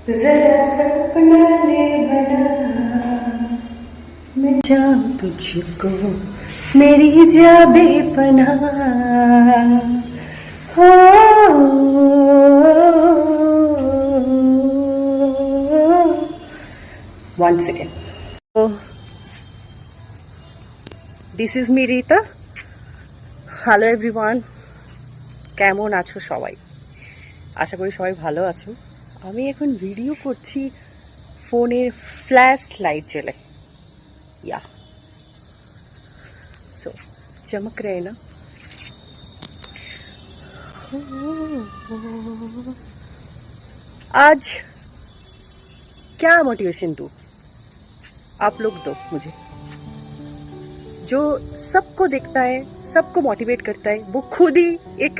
जरा सपना ले बना मैं जाऊं तुझको मेरी जा बेपनाह हो once again. So, this is me Rita. Hello everyone. কেমন আছো সবাই? আশা করি সবাই ভালো আছো। আমি এখন ভিডিও করছি ফোনের ফ্ল্যাশ লাইট জ্বলে। या सो चमक रहे ना। आज क्या मोटिवेशन दूं? आप लोग दो मुझे। जो सबको देखता है, सबको मोटिवेट करता है, वो खुद ही एक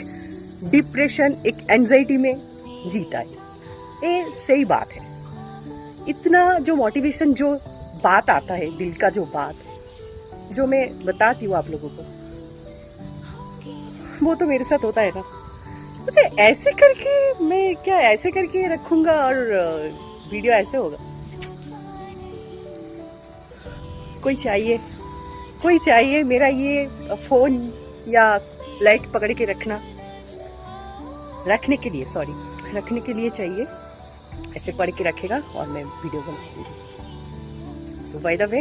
डिप्रेशन, एक एंजाइटी में जीता है। ये सही बात है। इतना जो मोटिवेशन, जो बात आता है दिल का, जो बात जो मैं बताती हूँ आप लोगों को, वो तो मेरे साथ होता है ना। मुझे ऐसे करके, मैं क्या ऐसे करके रखूंगा और वीडियो ऐसे होगा? कोई चाहिए मेरा ये फोन या लाइट पकड़ के रखने के लिए चाहिए। ऐसे पढ़ के रखेगा और मैं वीडियो बनाऊंगी। सो बाय द वे,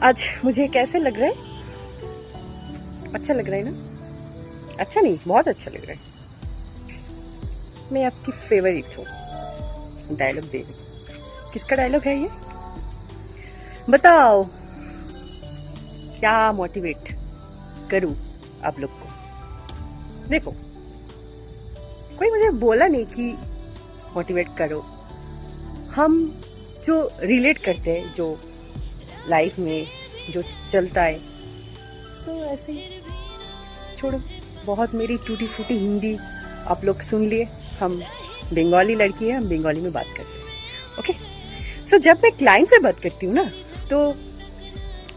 आज मुझे कैसे लग रहा है? अच्छा लग रहा है ना? अच्छा नहीं, बहुत अच्छा लग रहा है। मैं आपकी फेवरेट हूँ। डायलॉग दे रही। किसका डायलॉग है ये? बताओ क्या मोटिवेट करूं आप लोग को? देखो, कोई मुझे बोला नहीं कि मोटिवेट करो। हम जो रिलेट करते हैं, जो लाइफ में जो चलता है, तो ऐसे ही छोड़ो। बहुत मेरी टूटी फूटी हिंदी आप लोग सुन लिए। हम बंगाली लड़की है, हम बंगाली में बात करते हैं। ओके, सो जब मैं क्लाइंट से बात करती हूँ ना, तो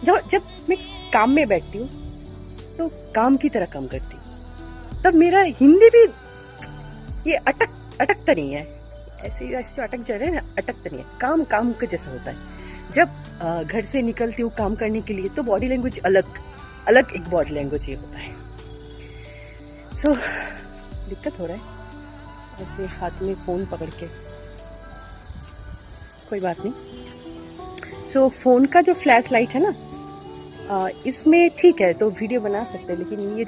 जब मैं काम में बैठती हूँ तो काम की तरह काम करती हूँ, तब मेरा हिंदी भी ये अटकता नहीं है। ऐसे जो अटक जा रहे हैं ना, अटकता नहीं है। काम के जैसा होता है। जब घर से निकलती हूँ काम करने के लिए, तो बॉडी लैंग्वेज अलग एक बॉडी लैंग्वेज ये होता है। सो दिक्कत हो रहा है ऐसे हाथ में फोन पकड़ के। कोई बात नहीं। सो फोन का जो फ्लैश लाइट है ना, इसमें ठीक है तो वीडियो बना सकते हैं, लेकिन ये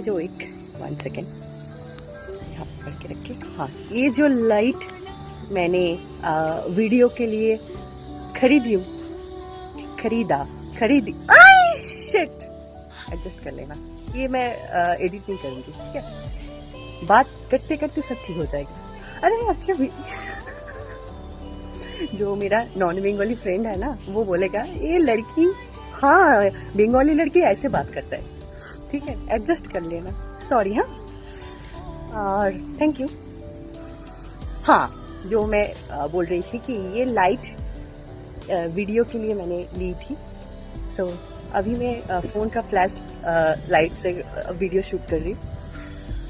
जो एक 1 सेकेंड यहाँ पकड़ के रखे। हाँ, ये जो लाइट मैंने वीडियो के लिए खरीदी शिट, एडजस्ट कर लेना। ये मैं एडिट नहीं करूँगी, ठीक है? बात करते करते सब ठीक हो जाएगा। अरे अच्छा भी जो मेरा नॉन बंगाली फ्रेंड है ना, वो बोलेगा ये लड़की, हाँ बंगाली लड़की ऐसे बात करता है, ठीक है? एडजस्ट कर लेना। सॉरी। हाँ, और थैंक यू। हाँ, जो मैं बोल रही थी कि ये लाइट वीडियो के लिए मैंने ली थी। सो अभी मैं फ़ोन का फ्लैश लाइट से वीडियो शूट कर रही हूँ।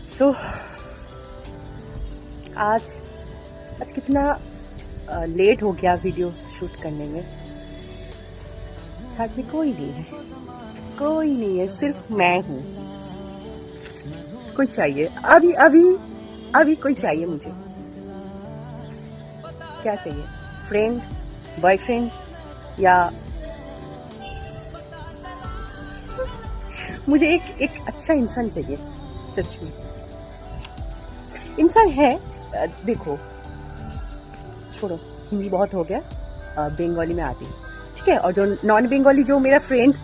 सो आज कितना लेट हो गया वीडियो शूट करने में। साथ में कोई नहीं है, सिर्फ मैं हूँ। कोई चाहिए अभी कोई चाहिए मुझे। क्या चाहिए? फ्रेंड, बॉयफ्रेंड, या मुझे एक अच्छा इंसान चाहिए। सच में इंसान है। देखो, छोड़ो, हिंदी बहुत हो गया, बंगाली में आती है, ठीक है? और जो नॉन बंगाली जो मेरा फ्रेंड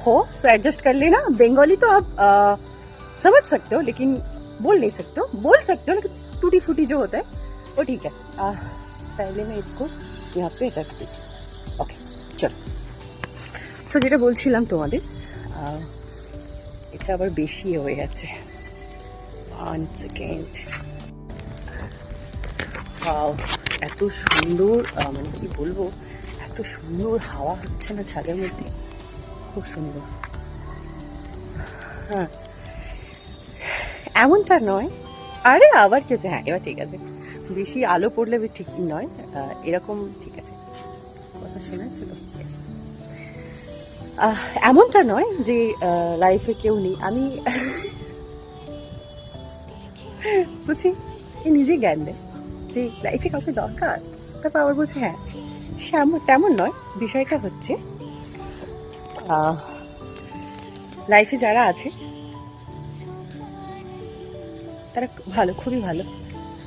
हो, सो एडजस्ट कर लेना। बंगाली तो आप समझ सकते हो, लेकिन बोल नहीं सकते हो। बोल सकते हो, लेकिन टूटी फूटी जो होता है वो ठीक है। पहले मैं इसको यहाँ पे रख दी। ओके, चलो। সো যেটা বলছিলাম তোমাদের, এটা আবার বেশি হয়ে যাচ্ছে। 1 সেকেন্ড। এত সুন্দর, মানে কি বলবো, এত সুন্দর হাওয়া হচ্ছে না ছাদের মধ্যে, খুব সুন্দর। হ্যাঁ, এমনটা নয়। আরে আবার কি হচ্ছে, হ্যাঁ এবার ঠিক আছে, বেশি আলো পড়লে ঠিক নয়, এরকম ঠিক আছে, কথা শোনা যাচ্ছে তো? Yes. এমনটা নয় যে লাইফে কেউ নেই, আমি বুঝি এ নিজে জ্ঞান দেয় যে লাইফে কাউকে দরকার, তারপর আবার বলছে হ্যাঁ তেমন নয়। বিষয়টা হচ্ছে লাইফে যারা আছে তারা ভালো, খুবই ভালো,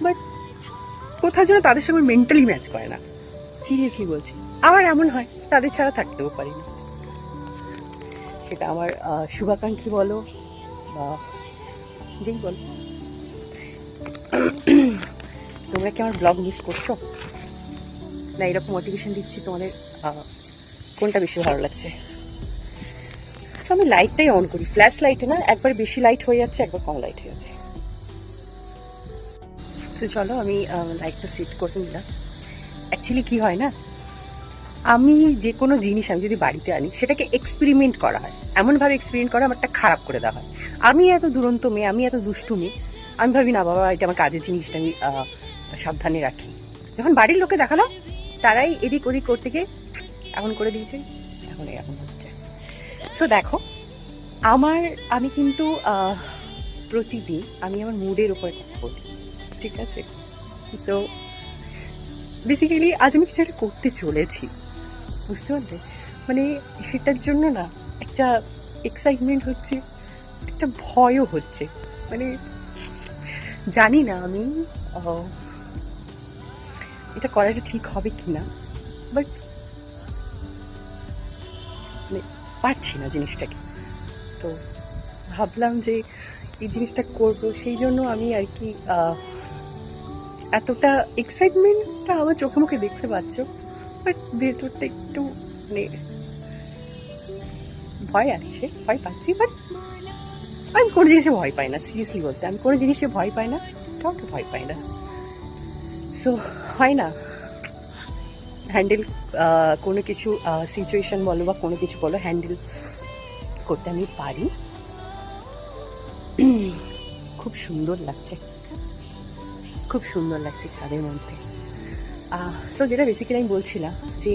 বাট কোথাও যেন তাদের সঙ্গে মেন্টালি ম্যাচ করে না, সিরিয়াসলি বলছি। আবার এমন হয় তাদের ছাড়া থাকতেও পারি না, সেটা আমার শুভাকাঙ্ক্ষী বলো বা যেই বলো। তোমরা কি আমার ব্লগ মিস করছো, না এরকম মোটিভেশন দিচ্ছি তোমাদের কোনটা বেশি ভালো লাগছে? সো আমি লাইটটাই অন করি, ফ্ল্যাশ লাইটে না, একবার বেশি লাইট হয়ে যাচ্ছে, একবার কম লাইট হয়ে যাচ্ছে। তো চলো আমি লাইটটা সেট করে নিলাম। অ্যাকচুয়ালি কি হয় না, আমি যে কোনো জিনিস আমি যদি বাড়িতে আনি সেটাকে এক্সপেরিমেন্ট করা হয়, এমনভাবে এক্সপেরিমেন্ট করা আমারটা খারাপ করে দেওয়া হয়। আমি এত দুরন্ত মেয়ে, আমি এত দুষ্টু মেয়ে, আমি ভাবি না বাবা এটা আমার কাজের জিনিসটা আমি সাবধানে রাখি। যখন বাড়ির লোকে দেখালাম তারাই এদিক ওদিক করতে গিয়ে এখন করে দিয়েছে, এখন হচ্ছে। সো দেখো আমি কিন্তু প্রতিদিন আমি আমার মুডের উপর করি, ঠিক আছে? সো বেসিক্যালি আজ আমি কিছু একটা করতে চলেছি, বুঝতে পারলে? মানে সেটার জন্য না একটা এক্সাইটমেন্ট হচ্ছে, একটা ভয়ও হচ্ছে। মানে জানি না আমি এটা করাটা ঠিক হবে কি না, বাট মানে পারছি না জিনিসটাকে। তো ভাবলাম যে এই জিনিসটা করব, সেই জন্য আমি আর কি এতটা এক্সাইটমেন্টটা আমার চোখে মুখে দেখতে পাচ্ছ, বাট ভেতরটা একটু মানে ভয় পাচ্ছি। বাট আমি কোনো জিনিসে ভয় পাই না, সিরিয়াসলি বলতে আমি কোনো জিনিসে ভয় পাই না, কাউকে ভয় পাই না। সো হয় না হ্যান্ডেল কোনো কিছু সিচুয়েশন বলো বা কোনো কিছু বলো, হ্যান্ডেল করতে আমি পারি। খুব সুন্দর লাগছে ছাদের মধ্যে। সো যেটা বেসিক্যালি আমি বলছিলাম যে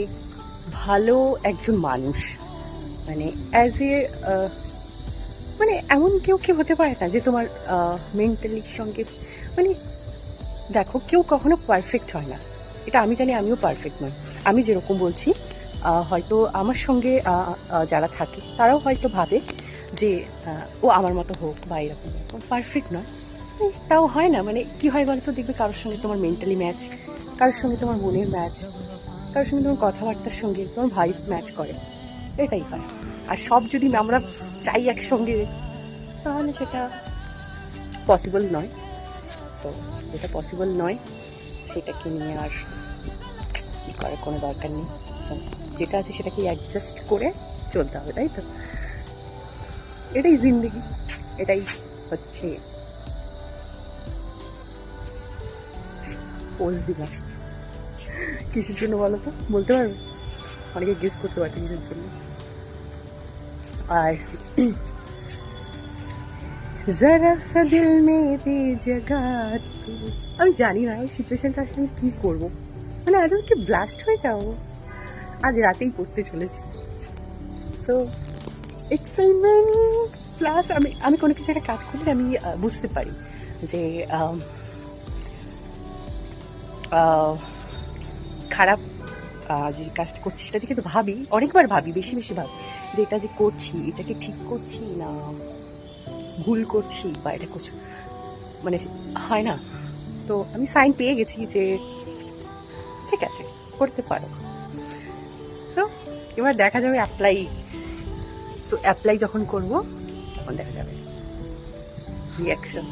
ভালো একজন মানুষ মানে অ্যাজ এ মানে এমন কেউ হতে পারে না যে তোমার মেন্টালির সঙ্গে, মানে দেখো কেউ কখনো পারফেক্ট হয় না, এটা আমি জানি, আমিও পারফেক্ট নই। আমি যেরকম বলছি হয়তো আমার সঙ্গে যারা থাকে তারাও হয়তো ভাবে যে ও আমার মতো হোক বা এরকম পারফেক্ট নয়, তাও হয় না। মানে কি হয় বলতো, দেখবে কারোর সঙ্গে তোমার মেন্টালি ম্যাচ, কারোর সঙ্গে তোমার মনের ম্যাচ, কারোর সঙ্গে তোমার কথাবার্তার সঙ্গে তোমার ভাইব ম্যাচ করে, এটাই হয়। আর সব যদি আমরা চাই একসঙ্গে তাহলে সেটা পসিবল নয়। সো যেটা পসিবল নয় সেটাকে নিয়ে আর কী করার কোনো দরকার নেই। যেটা আছে সেটাকে অ্যাডজাস্ট করে চলতে হবে, তাই তো? এটাই জিন্দেগি, এটাই হচ্ছে পোজ দিবা। কিসের জন্য বলো তো, বলতে পারবে? অনেকে গেস করতে পারছে কিসের জন্য। আর জরা সা দিল মে দে জাগা তু, আমি জানি না ওই সিচুয়েশনটা আসলে আমি কী করবো, মানে আজ আমি কি ব্লাস্ট হয়ে যাবো। আজ রাতেই পড়তে চলেছি। সো এক্সাইটমেন্ট প্লাস আমি কোনো কিছু একটা কাজ করলে আমি বুঝতে পারি যে খারাপ যে কাজটা করছি সেটা থেকে তো ভাবি, অনেকবার ভাবি, বেশি ভাবি যে এটা যে করছি এটাকে ঠিক করছি না ভুল করছি বা এটা করছি, মানে হয় না। তো আমি সাইন পেয়ে গেছি যে ঠিক আছে করতে পারো। সো এবার দেখা যাবে অ্যাপ্লাই যখন করবো তখন দেখা যাবে রিয়াকশন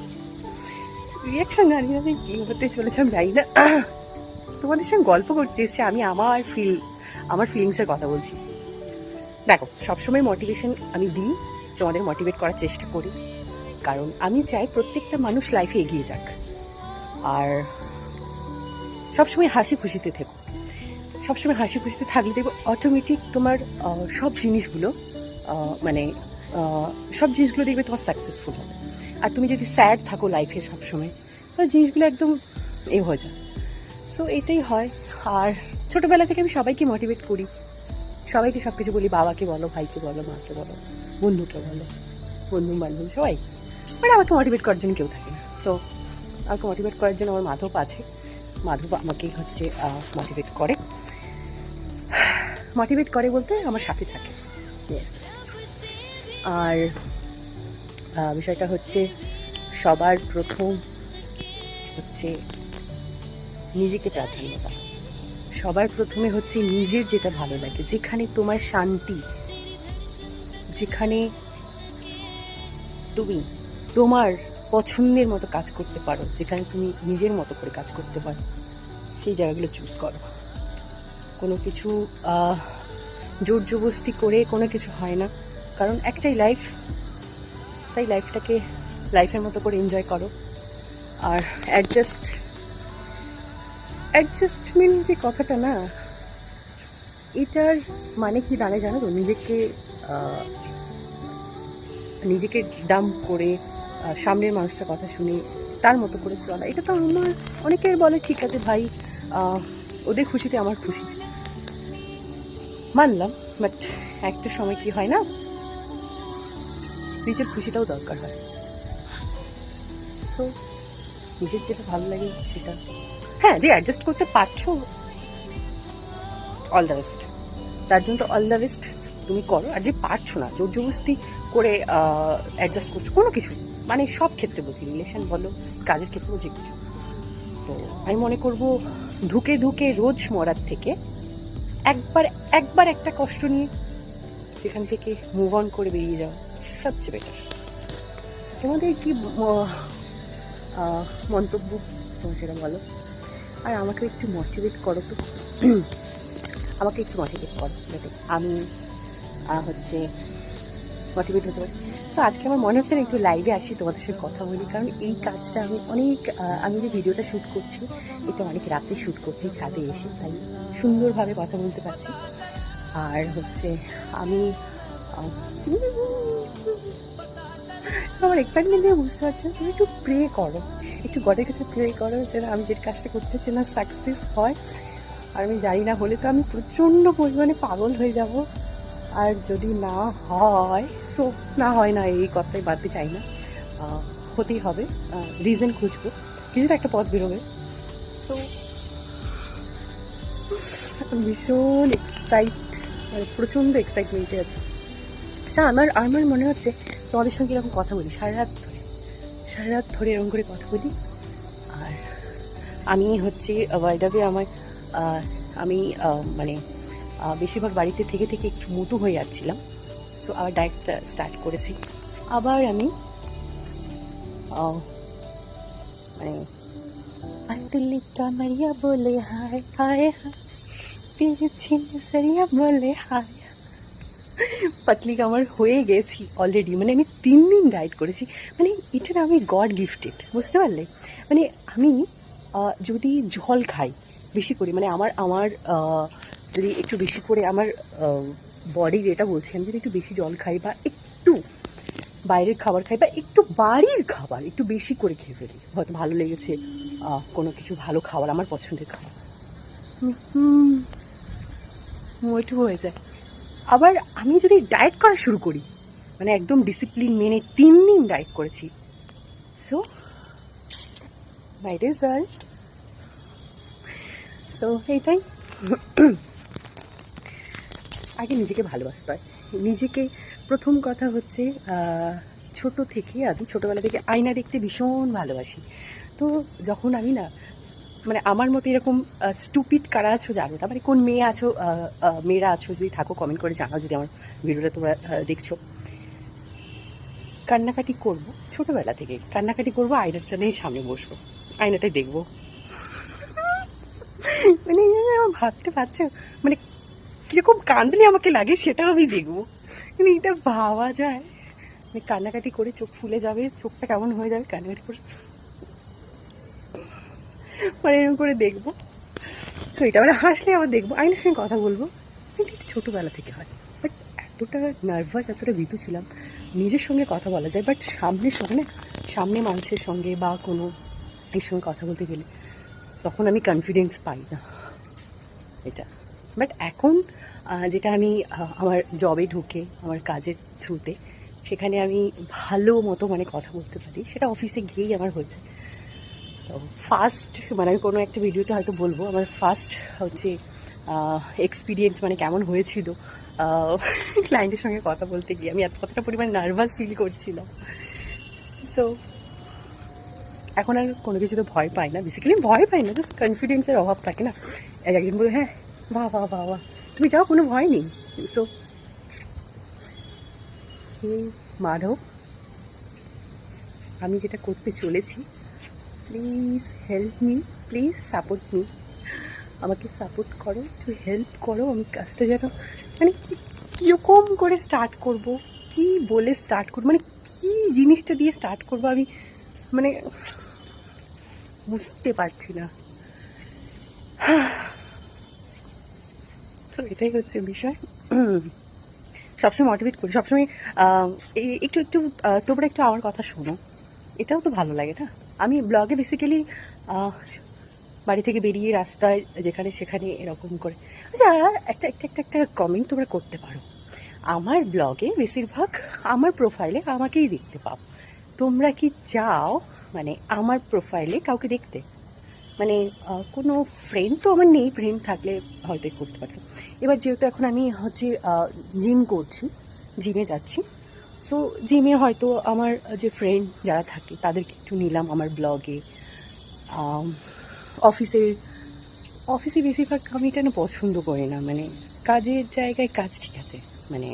জানি না কি হতে চলেছে, আমি জানি না। তোমাদের সঙ্গে গল্প করতে এসছে, আমি আমার ফিলিংসের কথা বলছি। দেখো সবসময় মোটিভেশন আমি দিই, তোমাদের মোটিভেট করার চেষ্টা করি, কারণ আমি চাই প্রত্যেকটা মানুষ লাইফে এগিয়ে যাক। আর সবসময় হাসি খুশিতে থেকো, সবসময় হাসি খুশিতে থাকলে দেখো অটোমেটিক তোমার সব জিনিসগুলো দেখবে তোমার সাকসেসফুল হবে। আর তুমি যদি স্যাড থাকো লাইফে সবসময়, তাহলে জিনিসগুলো একদম হয়ে যায়। সো এটাই হয়। আর ছোটোবেলা থেকে আমি সবাইকে মোটিভেট করি, সবাইকে সব কিছু বলি, বাবাকে বলো, ভাইকে বলো, মাকে বলো, বন্ধুকে বলো, বন্ধু বান্ধব সবাই, মানে আমাকে মোটিভেট করার জন্য কেউ থাকে না। সো আমাকে মোটিভেট করার জন্য আমার মাধব আছে, মাধব আমাকে হচ্ছে মোটিভেট করে বলতে আমার সাথে থাকে। ইয়েস। আর বিষয়টা হচ্ছে সবার প্রথম হচ্ছে নিজেকে প্রাধান্য দেওয়া। সবার প্রথমে হচ্ছে নিজের যেটা ভালো লাগে, যেখানে তোমার শান্তি, যেখানে তুমি তোমার পছন্দের মতো কাজ করতে পারো, যেখানে তুমি নিজের মতো করে কাজ করতে পারো, সেই জায়গাগুলো চুজ করো। কোনো কিছু জোর জবরদস্তি করে কোনো কিছু হয় না, কারণ একটাই লাইফ, তাই লাইফটাকে লাইফের মতো করে এনজয় করো। আর অ্যাডজাস্টমেন্ট যে কথাটা না, এটার মানে কি দাঁড়ায় জানো তো? নিজেকে ডাম্প করে সামনের মানুষটার কথা শুনে তার মতো করে চলা, এটা তো আমার অনেকের বলে ঠিক আছে ভাই, ওদের খুশিতে আমার খুশি, মানলাম। বাট একটা সময় কি হয় না, নিজের খুশিটাও দরকার হয়। সো নিজের যেটা ভালো লাগে সেটা, হ্যাঁ, যে অ্যাডজাস্ট করতে পারছো, অল দ্য বেস্ট, তার জন্য তো অল দ্য বেস্ট, তুমি করো। আর যে পারছো না, জোর জবরদস্তি করে অ্যাডজাস্ট করছো কোনো কিছু, মানে সব ক্ষেত্রে বলছি, রিলেশন বলো, কাজের ক্ষেত্রেও যে কিছু, তো আমি মনে করবো ধুকে ধুকে রোজ মরার থেকে একবার একটা কষ্ট নিয়ে সেখান থেকে মুভ অন করে বেরিয়ে যাওয়া সবচেয়ে বেটার। তোমাদের কি মন্তব্য তোমার সেটা বলো। আর আমাকে একটু মোটিভেট করো তো, আমাকে একটু মোটিভেট করো যাতে আমি হচ্ছে মোটিভেট হতে পারি। সো আজকে আমার মনে হচ্ছে না একটু লাইভে আসি, তোমাদের সাথে কথা বলি, কারণ এই কাজটা আমি যে ভিডিওটা শ্যুট করছি, এটা অনেক রাতে শ্যুট করছি ছাদে এসে, তাই সুন্দরভাবে কথা বলতে পারছি। আর হচ্ছে আমি আমার এক্সাইটমেন্ট দিয়ে বুঝতে পারছি, তুমি একটু প্রে করো, একটু গডের কাছে প্রে করো যেন আমি যে কাজটা করতে চাই না সাকসেস হয়। আর আমি জানি না, হলে তো আমি প্রচণ্ড পরিমাণে পাগল হয়ে যাব। আর যদি না হয়, সো না হয় না, এই কথাই বাদতে চাই না, হতেই হবে, রিজন খুঁজবো, কিছুটা একটা পথ বেরোবে। তো ভীষণ মানে প্রচণ্ড এক্সাইটমেন্টে আছে। আচ্ছা, আমার মনে হচ্ছে তোমাদের সঙ্গে এরকম কথা বলি সারা রাত ধরে এরকম করে কথা বলি। আর আমি হচ্ছে ওয়ার্ল্ডাপে আমি মানে বেশিরভাগ বাড়িতে থেকে একটু মোটু হয়ে যাচ্ছিলাম। সো আবার ডায়েটটা স্টার্ট করেছি। আবার আমি মানে দিল্লি কামারিয়া বলে হায় হায় হায়, তিরছি নজরিয়া বলে হায়। পাতলি কামার হয়ে গেছি অলরেডি, মানে আমি 3 দিন ডায়েট করেছি। মানে এটা আমি গড গিফটেড, বুঝতে পারলে? মানে আমি যদি জল খাই বেশি করে, মানে আমার যদি একটু বেশি করে আমার বডির এটা বলছি, আমি যদি একটু বেশি জল খাই বা একটু বাইরের খাবার খাই বা একটু বাড়ির খাবার একটু বেশি করে খেয়ে ফেলি, হয়তো ভালো লেগেছে কোনো কিছু ভালো খাবার, আমার পছন্দের খাবার, মোটু হয়ে যায়। আবার আমি যদি ডায়েট করা শুরু করি, মানে একদম ডিসিপ্লিন মেনে 3 দিন ডায়েট করেছি, সো মাই রেজাল্ট। সো এইটাই, আগে নিজেকে ভালোবাসতে হয়। নিজেকে প্রথম কথা হচ্ছে আমি ছোটোবেলা থেকে আয়না দেখতে ভীষণ ভালোবাসি। তো যখন আমি না, মানে আমার মতো এরকম স্টুপিড কারা আছো জানো না, মানে কোন মেয়েরা আছো যদি থাকো কমেন্ট করে জানাও, যদি আমার ভিডিওটা তোমরা দেখছো। কান্নাকাটি করবো ছোটোবেলা থেকে, কান্নাকাটি করবো, আয়নাটা নিয়ে সামনে বসবো, আয়নাটাই দেখবো। মানে আমার ভাবতে পারছো, মানে কীরকম কাঁদলে আমাকে লাগে সেটা আমি দেখবো। কিন্তু এটা ভাবা যায়, মানে কান্নাকাটি করে চোখ ফুলে যাবে, চোখটা কেমন হয়ে যাবে কান্নাকাটি করে, মানে এরকম করে দেখবো। সো এটা মানে হাসলে আবার দেখবো, আইনের সঙ্গে কথা বলবো, এটা ছোটোবেলা থেকে হয়। বাট এতটা নার্ভাস, এতটা ভীতু ছিলাম, নিজের সঙ্গে কথা বলা যায়, বাট সামনের সঙ্গে না সামনে মানুষের সঙ্গে বা কোনো এর সঙ্গে কথা বলতে গেলে তখন আমি কনফিডেন্স পাই না এটা। বাট এখন যেটা আমি আমার জবে ঢুকে আমার কাজের থ্রুতে সেখানে আমি ভালো মতো মানে কথা বলতে পারি, সেটা অফিসে গিয়েই আমার হয়েছে। তো ফার্স্ট মানে আমি কোনো একটা ভিডিওতে হয়তো বলবো আমার ফার্স্ট হচ্ছে এক্সপিরিয়েন্স মানে কেমন হয়েছিল ক্লায়েন্টের সঙ্গে কথা বলতে গিয়ে। আমি কতটা পরিমাণে নার্ভাস ফিল করছিলাম। সো এখন আর কোনো কিছুতে ভয় পাই না, বেসিক্যালি ভয় পাই না, জাস্ট কনফিডেন্সের অভাব থাকে না। একদিন বলে হ্যাঁ বাহ বাহ বাহ বাহ তুমি যাও, কোনো ভয় নেই। সো হে মাধব, আমি যেটা করতে চলেছি, please help me, please support me, আমাকে সাপোর্ট করো, একটু হেল্প করো। আমি কাজটা যেন মানে কীরকম করে স্টার্ট করব, কি বলে স্টার্ট করবো, মানে কী জিনিসটা দিয়ে স্টার্ট করবো আমি মানে বুঝতে পারছি না। তো এটাই হচ্ছে বিষয়। সবসময় মোটিভেট করি, সবসময় একটু একটু তোমরা একটু আমার কথা শোনো, এটাও তো ভালো লাগে না। আমি ব্লগে বেসিক্যালি বাড়ি থেকে বেরিয়ে রাস্তায় যেখানে সেখানে এরকম করে, আচ্ছা একটা একটা একটা একটা কমেন্ট তোমরা করতে পারো। আমার ব্লগে বেশিরভাগ আমার প্রোফাইলে আমাকেই দেখতে পাও, তোমরা কি চাও মানে আমার প্রোফাইলে কাউকে দেখতে? মানে কোনো ফ্রেন্ড তো আমার নেই, ফ্রেন্ড থাকলে হয়তো করতে পারতাম। এবার যেহেতু এখন আমি হচ্ছে জিম করছি, জিমে যাচ্ছি, সো জিমে হয়তো আমার যে ফ্রেন্ড যারা থাকে তাদেরকে একটু নিলাম আমার ব্লগে। অফিসে বেশিরভাগ আমি কেন পছন্দ করি না, মানে কাজের জায়গায় কাজ ঠিক আছে, মানে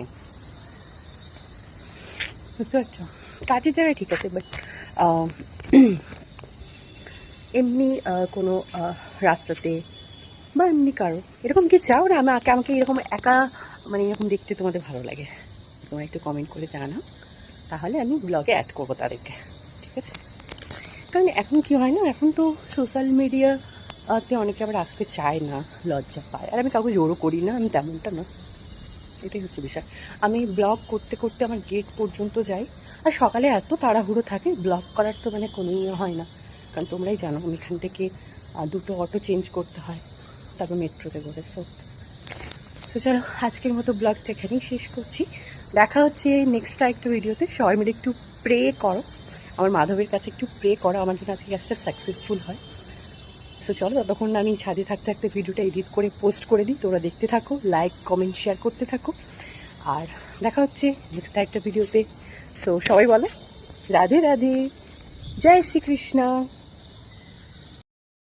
বুঝতে পারছো, কাজের জায়গায় ঠিক আছে, বাট এমনি কোনো রাস্তাতে বা এমনি কারো এরকম কি চাও না আমাকে এরকম একা মানে এরকম দেখতে তোমাদের ভালো লাগে? তোমরা একটু কমেন্ট করে জানাও, তাহলে আমি ব্লগে অ্যাড করবো তাদেরকে, ঠিক আছে? কারণ এখন কি হয় না, এখন তো সোশ্যাল মিডিয়াতে অনেকে আবার আসতে চায় না, লজ্জা পায়। আর আমি কাউকে জোরও করি না, আমি তেমনটা না, এটাই হচ্ছে বিষয়। আমি ব্লগ করতে করতে আমার গেট পর্যন্ত যাই, আর সকালে এত তাড়াহুড়ো থাকে ব্লগ করার তো মানে কোনো ইয়ে হয় না, কারণ তোমরাই জানো আমি এখান থেকে দুটো অটো চেঞ্জ করতে হয়, তারপর মেট্রোতে করে। সো চলো আজকের মতো ব্লগটা এখানেই শেষ করছি, দেখা হচ্ছে নেক্সট একটা ভিডিওতে। সবাই মিলে একটু প্রে করো, আমার মাধবের কাছে একটু প্রে করো আমার জন্য আজকে কাজটা সাকসেসফুল হয়। সো চলো ততক্ষণ আমি ছাদে থাকতে থাকতে ভিডিওটা এডিট করে পোস্ট করে দিই, তোমরা দেখতে থাকো, লাইক কমেন্ট শেয়ার করতে থাকো, আর দেখা হচ্ছে নেক্সট একটা ভিডিওতে। সো সবাই বলো রাধে রাধে, জয় শ্রীকৃষ্ণ।